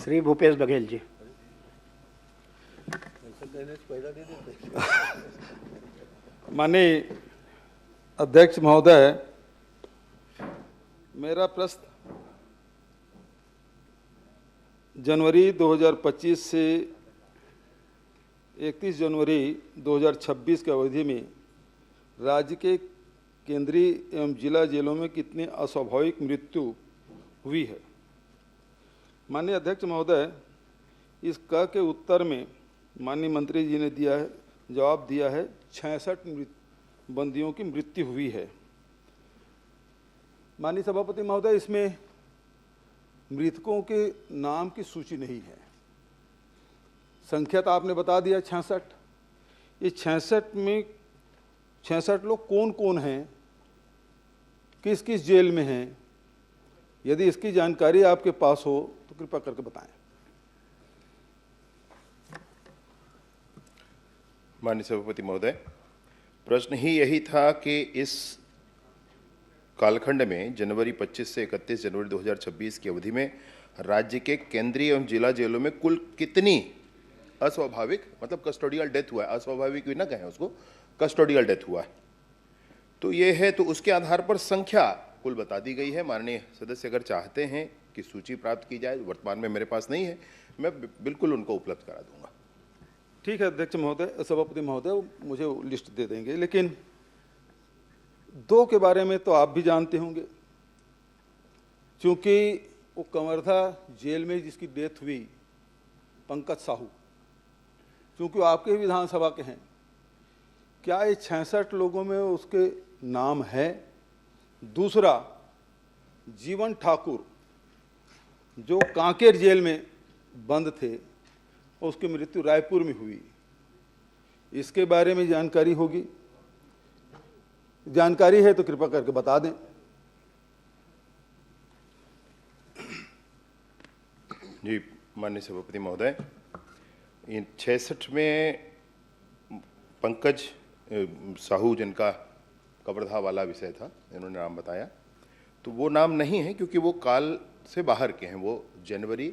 श्री भूपेश बघेल जी। माननीय अध्यक्ष महोदय, मेरा प्रश्न जनवरी 2025 से 31 जनवरी 2026 की अवधि में राज्य के केंद्रीय एवं जिला जेलों में कितनी अस्वाभाविक मृत्यु हुई है। माननीय अध्यक्ष महोदय, इस क के उत्तर में माननीय मंत्री जी ने जवाब दिया है 66 बंदियों की मृत्यु हुई है। माननीय सभापति महोदय, इसमें मृतकों के नाम की सूची नहीं है। संख्या तो आपने बता दिया 66। इस 66 में 66 लोग कौन कौन हैं, किस किस जेल में हैं, यदि इसकी जानकारी आपके पास हो तो कृपया करके बताएं। माननीय सभापति महोदय, प्रश्न ही यही था कि इस कालखंड में जनवरी 25 से 31 जनवरी 2026 की अवधि में राज्य के केंद्रीय एवं जिला जेलों में कुल कितनी अस्वाभाविक, मतलब कस्टोडियल डेथ हुआ है, अस्वाभाविक भी ना कहें उसको, कस्टोडियल डेथ हुआ है। तो ये है, तो उसके आधार पर संख्या कुल बता दी गई है। माननीय सदस्य अगर चाहते हैं कि सूची प्राप्त की जाए, वर्तमान में मेरे पास नहीं है, मैं बिल्कुल उनको उपलब्ध करा दूंगा। ठीक है अध्यक्ष महोदय, सभापति महोदय मुझे लिस्ट दे देंगे, लेकिन 2 के बारे में तो आप भी जानते होंगे, क्योंकि वो कवर्धा जेल में जिसकी डेथ हुई, पंकज साहू, क्योंकि वो आपके विधानसभा के हैं, क्या ये 66 लोगों में उसके नाम है? दूसरा, जीवन ठाकुर जो कांकेर जेल में बंद थे, उसकी मृत्यु रायपुर में हुई, इसके बारे में जानकारी होगी? जानकारी है तो कृपया करके बता दें। जी माननीय सभापति महोदय, इन 66 में पंकज साहू जिनका कवर्धा वाला विषय था, इन्होंने नाम बताया, तो वो नाम नहीं है क्योंकि वो काल से बाहर के हैं, वो जनवरी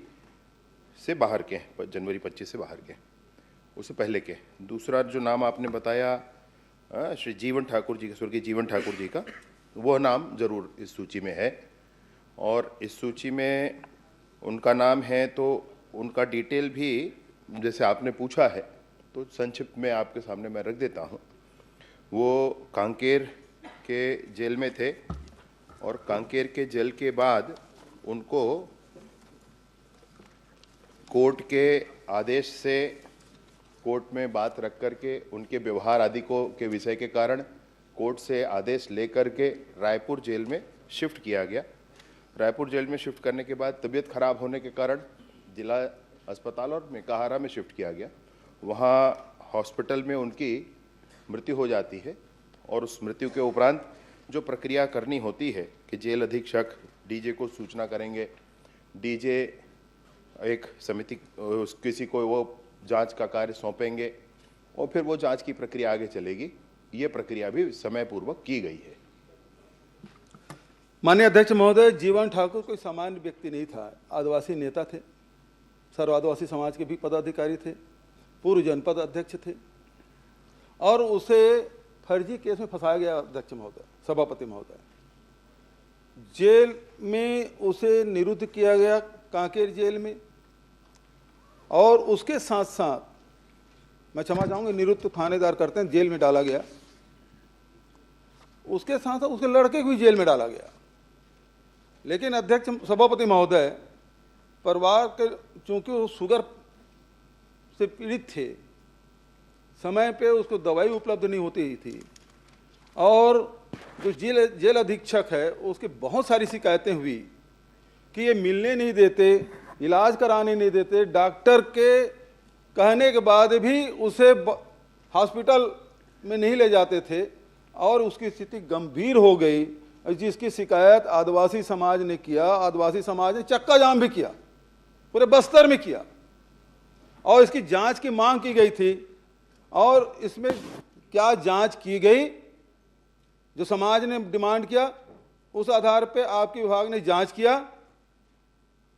से बाहर के हैं, जनवरी 25 से बाहर के, उससे पहले के। दूसरा जो नाम आपने बताया श्री जीवन ठाकुर जी का, स्वर्गीय जीवन ठाकुर जी का, वह नाम जरूर इस सूची में है, और इस सूची में उनका नाम है, तो उनका डिटेल भी जैसे आपने पूछा है तो संक्षिप्त में आपके सामने मैं रख देता हूँ। वो कांकेर के जेल में थे, और कांकेर के जेल के बाद उनको कोर्ट के आदेश से, कोर्ट में बात रख करके, उनके व्यवहार आदि को के विषय के कारण कोर्ट से आदेश लेकर के रायपुर जेल में शिफ्ट किया गया। रायपुर जेल में शिफ्ट करने के बाद तबीयत खराब होने के कारण जिला अस्पताल और मेकाहारा में शिफ्ट किया गया। वहाँ हॉस्पिटल में उनकी मृत्यु हो जाती है, और उस मृत्यु के उपरांत जो प्रक्रिया करनी होती है कि जेल अधीक्षक डीजे को सूचना करेंगे, डीजे एक समिति किसी को वो जांच का कार्य सौंपेंगे, और फिर वो जांच की प्रक्रिया आगे चलेगी। ये प्रक्रिया भी समयपूर्वक की गई है। माननीय अध्यक्ष महोदय, जीवन ठाकुर कोई सामान्य व्यक्ति नहीं था, आदिवासी नेता थे, सर्व आदिवासी समाज के भी पदाधिकारी थे, पूर्व जनपद अध्यक्ष थे, और उसे फर्जी केस में फंसाया गया। अध्यक्ष महोदय, सभापति महोदय, जेल में उसे निरुद्ध किया गया, कांकेर जेल में, और उसके साथ साथ मैं क्षमा चाहूंगा, निरुद्ध थानेदार करते हैं, जेल में डाला गया। उसके साथ साथ उसके लड़के को भी जेल में डाला गया। लेकिन अध्यक्ष सभापति महोदय, परिवार के चूंकि वो शुगर से पीड़ित थे, समय पे उसको दवाई उपलब्ध नहीं होती थी, और जो जेल अधीक्षक है उसकी बहुत सारी शिकायतें हुई कि ये मिलने नहीं देते, इलाज कराने नहीं देते, डॉक्टर के कहने के बाद भी उसे हॉस्पिटल में नहीं ले जाते थे, और उसकी स्थिति गंभीर हो गई, जिसकी शिकायत आदिवासी समाज ने किया। आदिवासी समाज ने चक्का जाम भी किया, पूरे बस्तर में किया, और इसकी जांच की मांग की गई थी। और इसमें क्या जांच की गई, जो समाज ने डिमांड किया, उस आधार पे आपके विभाग ने जांच किया,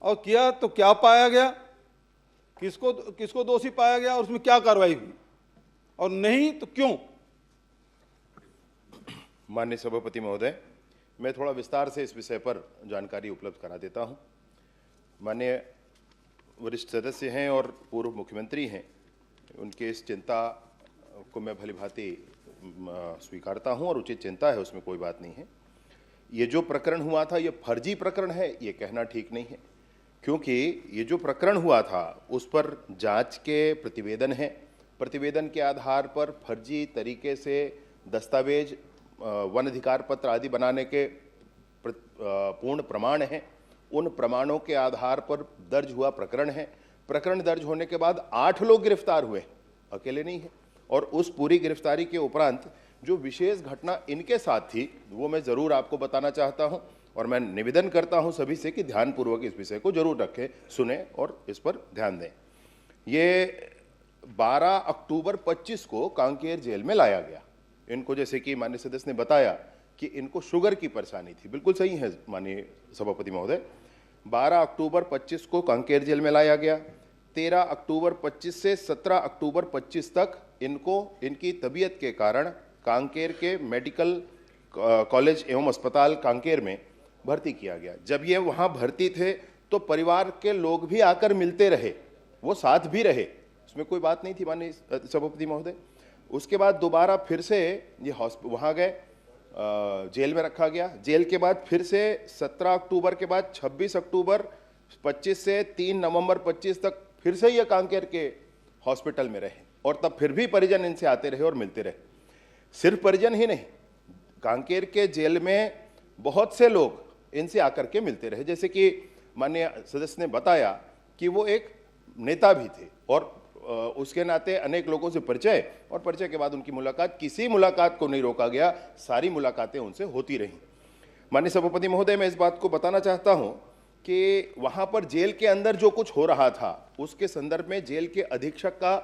और किया तो क्या पाया गया, किसको किसको दोषी पाया गया और उसमें क्या कार्रवाई हुई, और नहीं तो क्यों? माननीय सभापति महोदय, मैं थोड़ा विस्तार से इस विषय पर जानकारी उपलब्ध करा देता हूं। माननीय वरिष्ठ सदस्य हैं और पूर्व मुख्यमंत्री हैं, उनके इस चिंता को मैं भली भांति स्वीकारता हूं और उचित चिंता है, उसमें कोई बात नहीं है। ये जो प्रकरण हुआ था ये फर्जी प्रकरण है, ये कहना ठीक नहीं है, क्योंकि ये जो प्रकरण हुआ था उस पर जांच के प्रतिवेदन हैं। प्रतिवेदन के आधार पर फर्जी तरीके से दस्तावेज, वन अधिकार पत्र आदि बनाने के पूर्ण प्रमाण हैं। उन प्रमाणों के आधार पर दर्ज हुआ प्रकरण है। प्रकरण दर्ज होने के बाद 8 लोग गिरफ्तार हुए, अकेले नहीं है। और उस पूरी गिरफ्तारी के उपरांत जो विशेष घटना इनके साथ थी वो मैं ज़रूर आपको बताना चाहता हूं, और मैं निवेदन करता हूं सभी से कि ध्यानपूर्वक इस विषय को जरूर रखें, सुने और इस पर ध्यान दें। ये 12 अक्टूबर 25 को कांकेर जेल में लाया गया। इनको, जैसे कि माननीय सदस्य ने बताया कि इनको शुगर की परेशानी थी, बिल्कुल सही है माननीय सभापति महोदय। 12 अक्टूबर 25 को कांकेर जेल में लाया गया। 13 अक्टूबर 25 से 17 अक्टूबर 25 तक इनको इनकी तबीयत के कारण कांकेर के मेडिकल कॉलेज एवं अस्पताल कांकेर में भर्ती किया गया। जब ये वहाँ भर्ती थे तो परिवार के लोग भी आकर मिलते रहे, वो साथ भी रहे, उसमें कोई बात नहीं थी माननीय सभापति महोदय। उसके बाद दोबारा फिर से ये वहाँ गए, जेल में रखा गया। जेल के बाद फिर से 17 अक्टूबर के बाद 26 अक्टूबर 25 से 3 नवंबर 25 तक फिर से ये कांकेर के हॉस्पिटल में रहे, और तब फिर भी परिजन इनसे आते रहे और मिलते रहे। सिर्फ परिजन ही नहीं, कांकेर के जेल में बहुत से लोग इनसे आकर के मिलते रहे। जैसे कि माननीय सदस्य ने बताया कि वो एक नेता भी थे, और उसके नाते अनेक लोगों से परिचय, और परिचय के बाद उनकी मुलाकात, किसी मुलाकात को नहीं रोका गया, सारी मुलाकातें उनसे होती रहीं। माननीय सभापति महोदय, मैं इस बात को बताना चाहता हूं कि वहां पर जेल के अंदर जो कुछ हो रहा था उसके संदर्भ में जेल के अधीक्षक का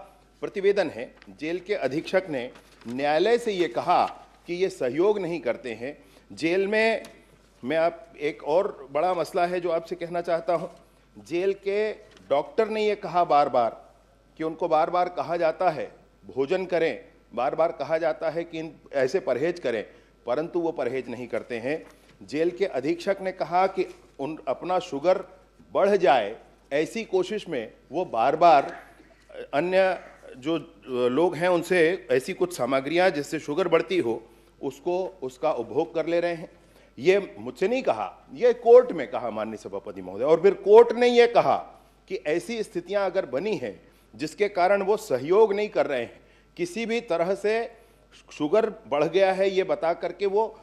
प्रतिवेदन है। जेल के अधीक्षक ने न्यायालय से ये कहा कि ये सहयोग नहीं करते हैं। जेल में मैं आप एक और बड़ा मसला है जो आपसे कहना चाहता हूं, जेल के डॉक्टर ने ये कहा बार बार कि उनको बार बार कहा जाता है भोजन करें, बार बार कहा जाता है कि ऐसे परहेज करें, परंतु वो परहेज नहीं करते हैं। जेल के अधीक्षक ने कहा कि अपना शुगर बढ़ जाए ऐसी कोशिश में वो बार बार अन्य जो लोग हैं उनसे ऐसी कुछ सामग्रियां जिससे शुगर बढ़ती हो उसका उपभोग कर ले रहे हैं। ये मुझसे नहीं कहा, ये कोर्ट में कहा माननीय सभापति महोदय, और फिर कोर्ट ने ये कहा कि ऐसी स्थितियां अगर बनी हैं जिसके कारण वो सहयोग नहीं कर रहे हैं, किसी भी तरह से शुगर बढ़ गया है ये बता करके वो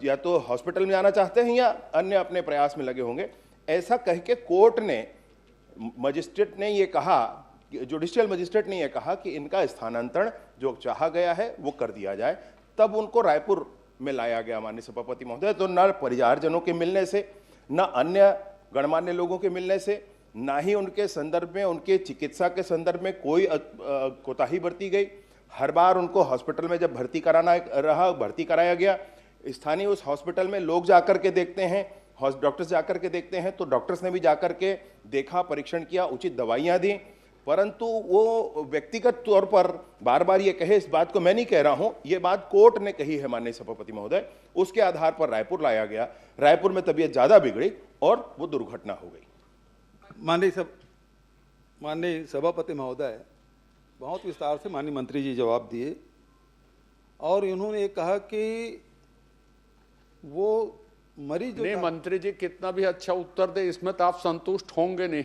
या तो हॉस्पिटल में जाना चाहते हैं या अन्य अपने प्रयास में लगे होंगे, ऐसा कह के कोर्ट ने, मजिस्ट्रेट ने ये कहा, जुडिशियल मजिस्ट्रेट ने ये कहा कि इनका स्थानांतरण जो चाहा गया है वो कर दिया जाए। तब उनको रायपुर में लाया गया माननीय सभापति महोदय। तो न परिवारजनों के मिलने से, न अन्य गणमान्य लोगों के मिलने से, ना ही उनके संदर्भ में, उनके चिकित्सा के संदर्भ में कोई कोताही बरती गई। हर बार उनको हॉस्पिटल में जब भर्ती कराया गया, स्थानीय उस हॉस्पिटल में लोग जाकर के देखते हैं, डॉक्टर्स जाकर के देखते हैं, तो डॉक्टर्स ने भी जाकर के देखा, परीक्षण किया, उचित दवाइयां दी, परंतु वो व्यक्तिगत तौर पर बार बार ये कहे, इस बात को मैं नहीं कह रहा हूं, ये बात कोर्ट ने कही है माननीय सभापति महोदय। उसके आधार पर रायपुर लाया गया। रायपुर में तबीयत ज्यादा बिगड़ी और वो दुर्घटना हो गई। माननीय सभापति महोदय, बहुत विस्तार से माननीय मंत्री जी जवाब दिए, और उन्होंने ये कहा कि वो मरीज नहीं, मंत्री जी कितना भी अच्छा उत्तर दे इसमें तो आप संतुष्ट होंगे नहीं,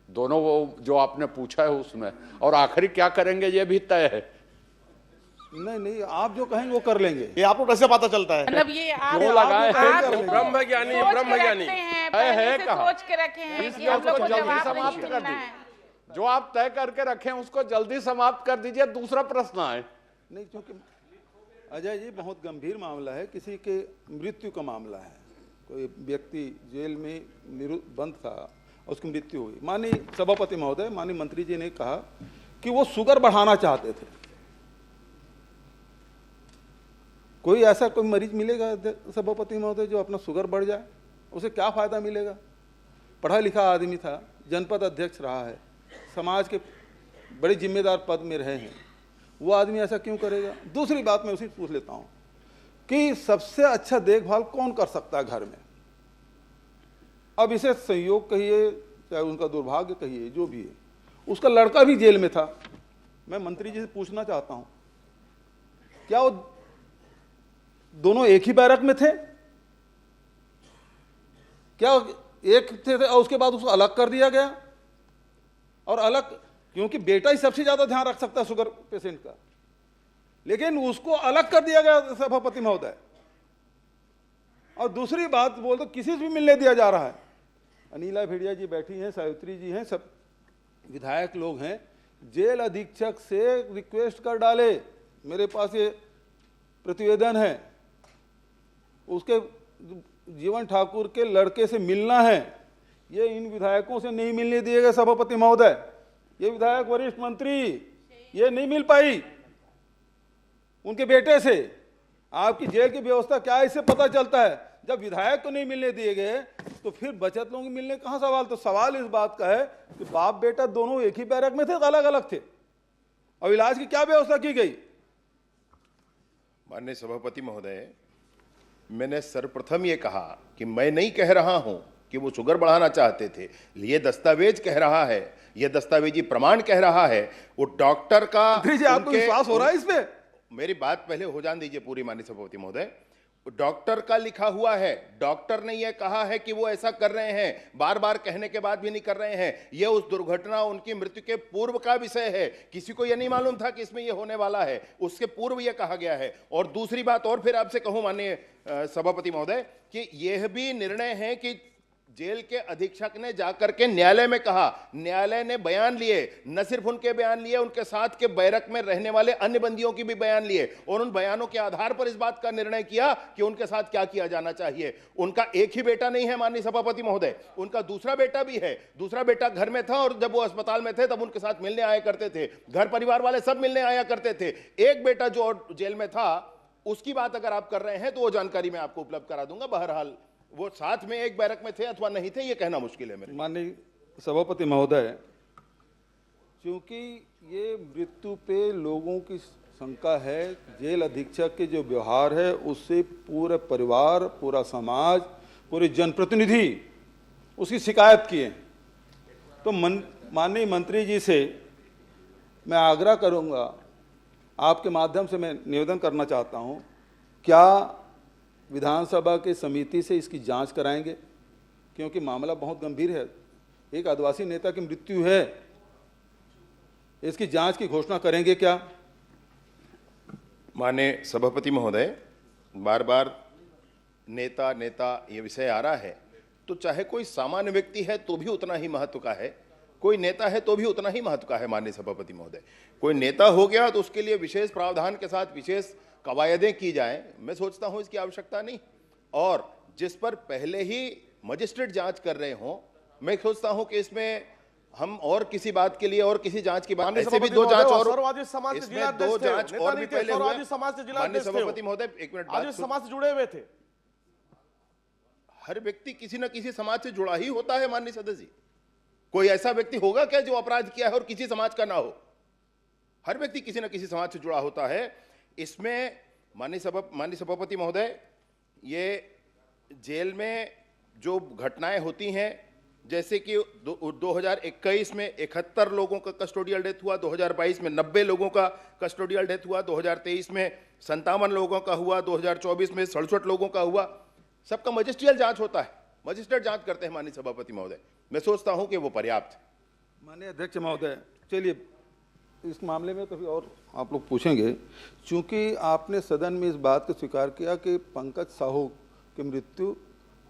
दोनों वो जो आपने पूछा है उसमें, और आखिरी क्या करेंगे ये भी तय है। नहीं, आप जो कहेंगे वो कर लेंगे। ये आपको कैसे पता चलता है? मतलब ये आप क्यों लगाए आप ब्रह्मज्ञानी है कहाँ? सोच के रखे हैं कि इसलिए हम लोग उसको को जल्दी जवाब समाप्त नहीं कर मिलना दीजिए। है। जो आप तय करके रखें उसको जल्दी समाप्त कर दीजिए, दूसरा प्रश्न है। नहीं, क्योंकि अजय जी बहुत गंभीर मामला है, किसी के मृत्यु का मामला है। कोई व्यक्ति जेल में बंद था, उसकी मृत्यु हुई। माननीय सभापति महोदय, माननीय मंत्री जी ने कहा कि वो शुगर बढ़ाना चाहते थे। कोई ऐसा कोई मरीज मिलेगा सभापति महोदय जो अपना शुगर बढ़ जाए, उसे क्या फायदा मिलेगा? पढ़ा लिखा आदमी था, जनपद अध्यक्ष रहा है, समाज के बड़े जिम्मेदार पद में रहे हैं, वो आदमी ऐसा क्यों करेगा? दूसरी बात मैं उसी पूछ लेता हूँ कि सबसे अच्छा देखभाल कौन कर सकता है घर में? अब इसे संयोग कहिए चाहे उनका दुर्भाग्य कहिए, जो भी है, उसका लड़का भी जेल में था। मैं मंत्री जी से पूछना चाहता हूं, क्या वो दोनों एक ही बैरक में थे? क्या एक थे और उसके बाद उसको अलग कर दिया गया? और अलग क्योंकि बेटा ही सबसे ज्यादा ध्यान रख सकता है शुगर पेशेंट का, लेकिन उसको अलग कर दिया गया सभापति महोदय। और दूसरी बात बोल तो किसी से भी मिलने दिया जा रहा है। अनिला भेड़िया जी बैठी हैं, सावित्री जी हैं, सब विधायक लोग हैं, जेल अधीक्षक से रिक्वेस्ट कर डाले, मेरे पास ये प्रतिवेदन है, उसके जीवन ठाकुर के लड़के से मिलना है, ये इन विधायकों से नहीं मिलने दिए गए सभापति महोदय। ये विधायक वरिष्ठ मंत्री ये नहीं मिल पाई उनके बेटे से। आपकी जेल की व्यवस्था क्या है इससे पता चलता है। जब विधायक को नहीं मिलने दिए गए तो फिर बचत लोगों को मिलने कहां सवाल? तो सवाल इस बात का है कि बाप बेटा दोनों एक ही बैरक में थे, अलग अलग थे, और इलाज की क्या व्यवस्था की गई? माननीय सभापति महोदय, मैंने सर्वप्रथम ये कहा कि मैं नहीं कह रहा हूं कि वो शुगर बढ़ाना चाहते थे, ये दस्तावेज कह रहा है, ये दस्तावेजी प्रमाण कह रहा है, वो डॉक्टर का। आपको विश्वास हो रहा है इस पे? मेरी बात पहले हो जान दीजिए पूरी माननीय सभापति महोदय। डॉक्टर का लिखा हुआ है, डॉक्टर ने यह कहा है कि वो ऐसा कर रहे हैं, बार बार कहने के बाद भी नहीं कर रहे हैं। यह उस दुर्घटना, उनकी मृत्यु के पूर्व का विषय है। किसी को यह नहीं मालूम था कि इसमें यह होने वाला है, उसके पूर्व यह कहा गया है। और दूसरी बात और फिर आपसे कहूं माननीय सभापति महोदय कि यह भी निर्णय है कि जेल के अधीक्षक ने जाकर के न्यायालय में कहा, न्यायालय ने बयान लिए, न सिर्फ उनके बयान लिए, उनके साथ के बैरक में रहने वाले अन्य बंदियों की भी बयान लिए, और उन बयानों के आधार पर इस बात का निर्णय किया कि उनके साथ क्या किया जाना चाहिए। उनका एक ही बेटा नहीं है माननीय सभापति महोदय, उनका दूसरा बेटा भी है। दूसरा बेटा घर में था और जब वो अस्पताल में थे तब उनके साथ मिलने आया करते थे, घर परिवार वाले सब मिलने आया करते थे। एक बेटा जो जेल में था उसकी बात अगर आप कर रहे हैं तो वो जानकारी मैं आपको उपलब्ध करा दूंगा। बहरहाल वो साथ में एक बैरक में थे अथवा नहीं थे, ये कहना मुश्किल है मेरे। माननीय सभापति महोदय, क्योंकि ये मृत्यु पे लोगों की शंका है, जेल अधीक्षक के जो व्यवहार है उससे पूरा परिवार, पूरा समाज, पूरे जनप्रतिनिधि उसकी शिकायत किए। तो माननीय मंत्री जी से मैं आग्रह करूंगा, आपके माध्यम से मैं निवेदन करना चाहता हूं, क्या विधानसभा के समिति से इसकी जांच कराएंगे? क्योंकि मामला बहुत गंभीर है, एक आदिवासी नेता की मृत्यु है, इसकी जांच की घोषणा करेंगे क्या? माननीय सभापति महोदय, बार बार नेता नेता ये विषय आ रहा है, तो चाहे कोई सामान्य व्यक्ति है तो भी उतना ही महत्व का है, कोई नेता है तो भी उतना ही महत्व का है। माननीय सभापति महोदय, कोई नेता हो गया तो उसके लिए विशेष प्रावधान के साथ विशेष कवायदें की जाएं, मैं सोचता हूं इसकी आवश्यकता नहीं। और जिस पर पहले ही मजिस्ट्रेट जांच कर रहे हों, मैं सोचता हूं कि इसमें हम और किसी बात के लिए और किसी जांच की बात, ऐसे भी दो जांच और इसमें दो जांच और भी पहले हुए। माननीय सभापति महोदय, एक मिनट, समाज से जुड़े हुए थे। हर व्यक्ति किसी न किसी समाज से जुड़ा ही होता है माननीय सदस्य जी। कोई ऐसा व्यक्ति होगा क्या जो अपराध किया है और किसी समाज का ना हो? हर व्यक्ति किसी न किसी समाज से जुड़ा होता है। इसमें माननीय सभापति महोदय, ये जेल में जो घटनाएं होती हैं, जैसे कि 2021 में 71 लोगों का कस्टोडियल डेथ हुआ, 2022 में 90 लोगों का कस्टोडियल डेथ हुआ, 2023 में 57 लोगों का हुआ, 2024 में 67 लोगों का हुआ। सबका मजिस्ट्रियल जांच होता है, मजिस्ट्रेट जांच करते हैं माननीय सभापति महोदय। मैं सोचता हूं कि वो पर्याप्त है। माननीय अध्यक्ष महोदय, चलिए इस मामले में कभी और आप लोग पूछेंगे, क्योंकि आपने सदन में इस बात को स्वीकार किया कि पंकज साहू की मृत्यु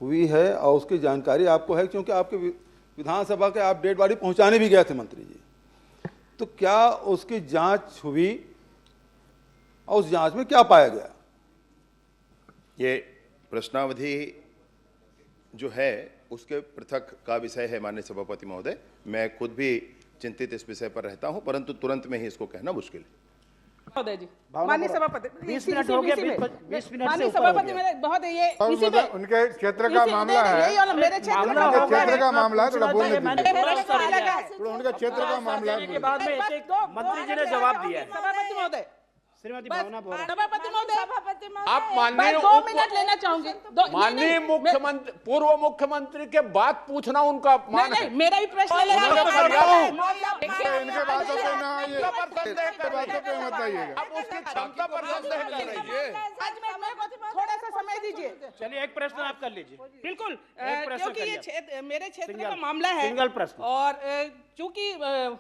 हुई है और उसकी जानकारी आपको है, क्योंकि आपके विधानसभा के आप डेड बॉडी पहुंचाने भी गए थे मंत्री जी। तो क्या उसकी जांच हुई और उस जांच में क्या पाया गया? ये प्रश्नावधि जो है उसके पृथक का विषय है माननीय सभापति महोदय। मैं खुद भी चिंतित इस विषय पर रहता हूं, परंतु तुरंत में ही इसको कहना मुश्किल है। महोदय जी, माननीय सभापति, 20 मिनट हो गया, 20 मिनट से माननीय ऊपर हो सभापति, गया। मेरे बहुत ये इसी मतलब में उनके क्षेत्र का मामला है, यही वाला मेरे क्षेत्र मामला का हो मामला क्षेत्र है। का मामला है, थोड़ा बोलने मैंने दीजिए। प्रश्न कर लिया है। थोड़ा उनके क्षेत्र का मामला है, के बाद में एक मंत्री जी ने जवाब दिया है। सभापति महोदय, श्रीमती बस, भावना बोरा, सभापति महोदय, आप बस माननीय 2 मिनट लेना चाहूंगी। माननीय मुख्यमंत्री, पूर्व मुख्यमंत्री के बात पूछना उनका अपमान है। नहीं, मेरा भी प्रश्न इनके बातों पे ना आइए, क्षमता पर संदेह कर रही बातों पे मत आइएगा। है। आप उसकी क्षमता पर संदेह कर रही है। थोड़ा सा समय दीजिए। चलिए एक प्रश्न आप कर लीजिए। बिल्कुल, एक प्रश्न क्योंकि कर ये लिया। क्षेत्र मेरे क्षेत्र सिंगल- का मामला है, सिंगल प्रश्न। और चूंकि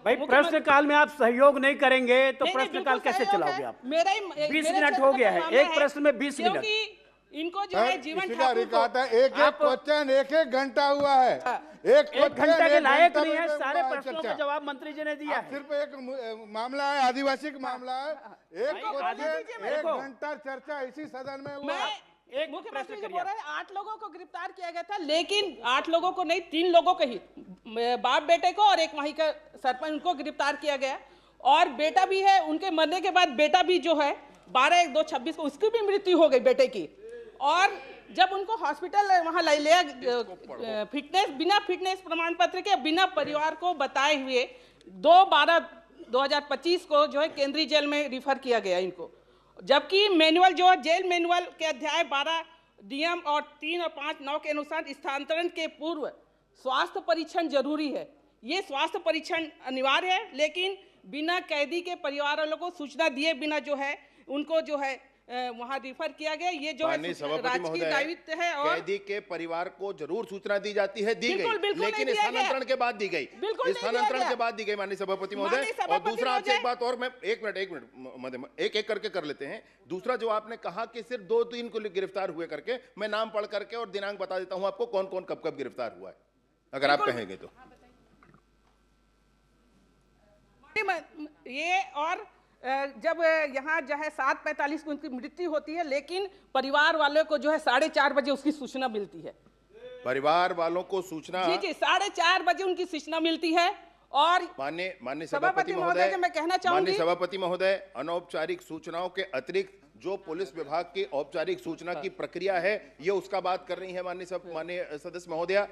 भाई प्रश्न काल में आप सहयोग नहीं करेंगे तो प्रश्न काल कैसे चलाओगे आप? मेरा ही 20 मिनट हो गया है, एक प्रश्न में 20 मिनट। क्योंकि इनको जो है जीवन इसी का ठाकुर रिकॉर्ड को, है, एक क्वेश्चन 1 घंटा हुआ है, एक एक घंटे के लायक घंटा नहीं है, में सारे हुआ है प्रश्नों चर्चा। का जवाब मंत्री जी ने दिया है। सिर्फ एक मामला है, आदिवासी का मामला है, एक क्वेश्चन 1 घंटा चर्चा इसी सदन में हुआ है। एक मुख्यमंत्री प्रश्न जी करिए बोल रहे हैं 8 लोगों को गिरफ्तार किया गया था, लेकिन 8 लोगों को नहीं, 3 लोगों को ही, बाप बेटे को और एक वहीं का सरपंच, उनको गिरफ्तार किया गया। और बेटा भी है, उनके मरने के बाद बेटा भी जो है 12/1/2026 को उसकी भी मृत्यु हो गई बेटे की। और जब उनको हॉस्पिटल वहां ले लिया, फिटनेस, बिना फिटनेस प्रमाण पत्र के, बिना परिवार को बताए हुए 2/12/2025 को जो है केंद्रीय जेल में रिफर किया गया इनको। जबकि मैनुअल जो है, जेल मैनुअल के अध्याय 12 नियम और 3 और 5 9 के अनुसार स्थानांतरण के पूर्व स्वास्थ्य परीक्षण जरूरी है। ये स्वास्थ्य परीक्षण अनिवार्य है, लेकिन बिना कैदी के परिवार वालों को सूचना दिए बिना जो है उनको जो है वहां रिफर किया गया। ये जो माननीय है सभापति राजकीय महोदय, दायित्व है। और कैदी के परिवार को जरूर सूचना दी जाती है, दी बिल्कुल, गई, बिल्कुल नहीं लेकिन दिया गया। स्थानांतरण के बाद दी गई, बिल्कुल नहीं स्थानांतरण दिया के गया। बाद दी गई माननीय सभापति महोदय। माननीय और सभापति दूसरा आपसे एक महोदय, बात और, मैं एक मिनट महोदय, एक एक करके कर लेते हैं। दूसरा जो आपने कहा कि सिर्फ 2-3 को गिरफ्तार हुए करके, मैं नाम पढ़ करके और दिनांक बता देता हूं आपको कौन कौन कब कब गिरफ्तार हुआ है, अगर आप कहेंगे तो। ये और जब यहाँ जो है 7:45 को उनकी मृत्यु होती है, लेकिन परिवार वालों को जो है 4:30 बजे उसकी सूचना मिलती है। परिवार वालों को सूचना, जी 4:30 बजे उनकी सूचना मिलती है। और माननीय सभापति सभापति महोदय महोदय, के मैं कहना चाहूंगी, माननीय सभापति महोदय, अनौपचारिक सूचनाओं के अतिरिक्त जो पुलिस विभाग की औपचारिक सूचना की प्रक्रिया है, ये उसका बात कर रही है माननीय सदस्य महोदया।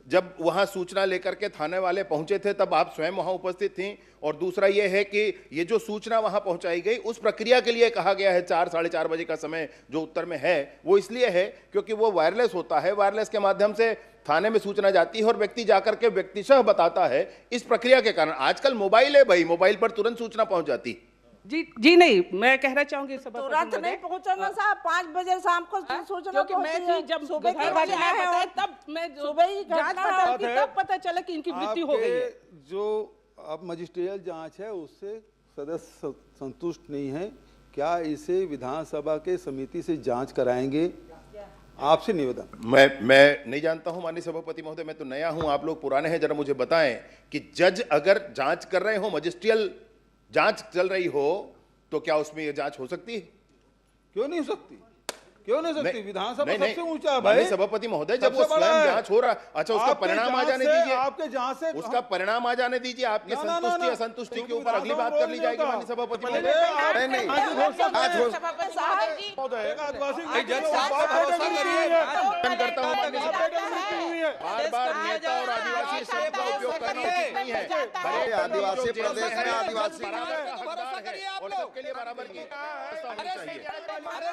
जब वहां सूचना लेकर के थाने वाले पहुंचे थे तब आप स्वयं वहां उपस्थित थीं। और दूसरा ये है कि ये जो सूचना वहां पहुंचाई गई, उस प्रक्रिया के लिए कहा गया है 4-4:30 बजे का समय जो उत्तर में है, वो इसलिए है क्योंकि वो वायरलेस होता है, वायरलेस के माध्यम से थाने में सूचना जाती है और व्यक्ति जाकर के व्यक्तिशः बताता है। इस प्रक्रिया के कारण आजकल मोबाइल है भाई, मोबाइल पर तुरंत सूचना पहुंच जाती। जी नहीं, मैं कहना चाहूंगी तुरंत नहीं पहुंचना साहब, 5 बजे शाम को सूचना, क्योंकि मैं थी जब सुबह घर वाले आए बताए, तब मैं सुबह ही जांच पड़ताल की, तब पता चला कि इनकी मृत्यु हो गई है। आपके जो अब मजिस्ट्रियल जांच है उससे सदस्य संतुष्ट नहीं है, क्या इसे विधानसभा के समिति से जांच कराएंगे? आपसे निवेदन। मैं नहीं जानता हूं माननीय सभापति महोदय, मैं तो नया हूं, आप लोग पुराने हैं, जरा मुझे बताएं कि जज अगर जांच कर रहे हो, मजिस्ट्रियल जांच चल रही हो, तो क्या उसमें यह जांच हो सकती है? क्यों नहीं हो सकती? क्यों नहीं सकती? विधानसभा नहीं, सबसे ऊंचा है भाई। माननीय सभापति महोदय, जब वो सबसे बड़ा स्वयं है। जांच हो रहा, अच्छा उसका आपके परिणाम आ जांच जाने से- दीजिए, आपके जांच से उसका परिणाम आ जाने दीजिए, आपकी ना, ना, संतुष्टि ना, असंतुष्टि के क्योंकि ऊपर अगली बात कर ली जाएगी माननीय सभापति महोदय। नहीं, नहीं आज घोषणा एक आदिवासी करता हूं माननीय बार नेता और आदिवासी शब्द का उपयोग करना उचित नहीं है। हरे आदिवासी प्रदेश में आदिवासी बराबर का हकदार है और सबके लिए बराबर की व्यवस्था होनी चाहिए।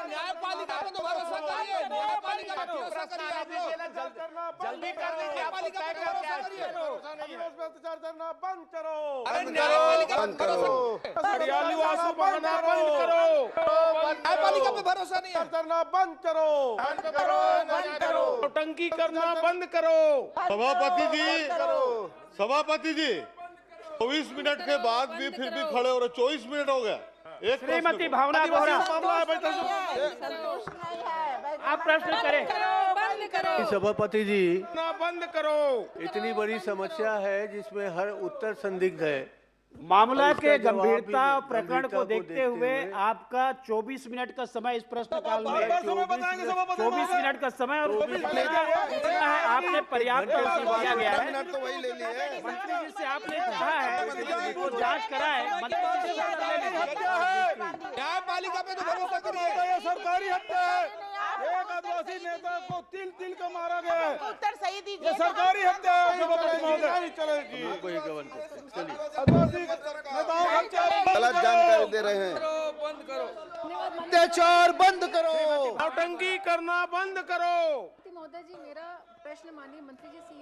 न्यायपालिका पे तो भरोसा करिए, न्यायपालिका पे भरोसा करिए आप लोग। जल्दी कर दीजिए, न्यायपालिका पे भरोसा करिए। अत्याचार करना बंद करो, अरे न्यायपालिका पे भरोसा, आदिवासी बनना बंद करो, न्यायपालिका पे भरोसा नहीं है। करना बंद करो, टंकी करना बंद करो। सभापति जी 24 मिनट के बाद भी फिर भी खड़े हो रहे, 24 मिनट हो गया। एक श्रीमती भावना बोरा, आप प्रश्न करें। सभापति जी, बंद करो। इतनी बड़ी समस्या है जिसमें हर उत्तर संदिग्ध है, मामला और के इसका जवाब भी गंभीरता और प्रकरण गंभीरता को को देखते देखते हुए हुए आपका 24 मिनट का समय इस प्रश्नकाल में समय बताएंगे सभापति 24 मिनट का समय और आपने पर्याप्त अवसर दिया गया है। मिनट तो वही ले लिए। मंत्री जी से आपने कहा है वो जांच कराए, मंत्री जी से उत्तर ले लीजिए। न्यायपालिका पे तो भरोसा करिए, ये सरकारी हत्या है। एक आदिवासी नेता को तिल का मारा गया है, उत्तर सही दीजिए। ये सरकारी हत्या है सभापति महोदय। चलेगी आदिवासी नेताओं का हत्या गलत जानकारी दे रहे हैं। अत्याचार बंद करो, नौटंकी करना बंद करो। महोदय जी, मेरा प्रश्न माननीय मंत्री जी से